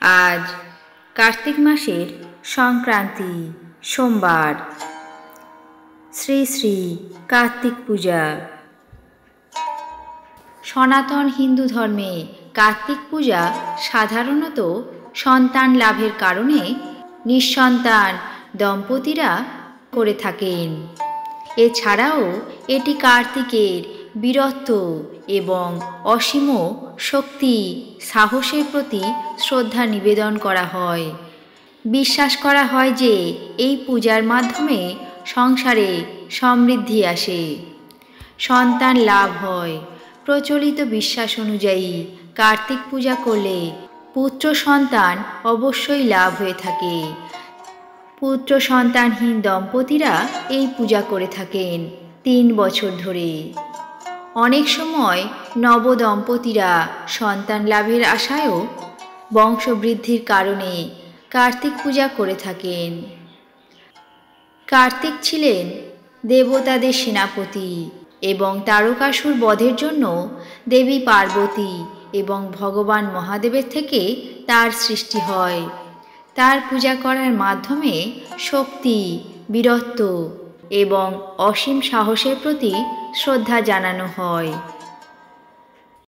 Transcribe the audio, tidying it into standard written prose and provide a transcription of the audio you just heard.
আজ কার্তিক মাসের সংক্রান্তি সোমবার। শ্রী শ্রী কার্তিক পূজা। সনাতন হিন্দু ধর্মে কার্তিক পূজা সাধারণত সন্তান লাভের কারণে নিঃসন্তান দম্পতিরা করে থাকেন। এছাড়াও এটি কার্তিকের বীরত্ব এবং অসীম শক্তি সাহসের প্রতি শ্রদ্ধা নিবেদন করা হয়। বিশ্বাস করা হয় যে এই পূজার মাধ্যমে সংসারে সমৃদ্ধি আসে, সন্তান লাভ হয়। প্রচলিত বিশ্বাস অনুযায়ী কার্তিক পূজা করলে পুত্র সন্তান অবশ্যই লাভ হয়ে থাকে। পুত্র সন্তানহীন দম্পতিরা এই পূজা করে থাকেন 3 বছর ধরে। অনেক সময় নবদম্পতিরা সন্তান লাভের আশায়ও বংশবৃদ্ধির কারণে কার্তিক পূজা করে থাকেন। কার্তিক ছিলেন দেবতাদের সেনাপতি এবং তারকাসুর বধের জন্য দেবী পার্বতী এবং ভগবান মহাদেবের থেকে তার সৃষ্টি হয়। তার পূজা করার মাধ্যমে শক্তি, বীরত্ব এবং অসীম সাহসের প্রতি শ্রদ্ধা জানানো হয়।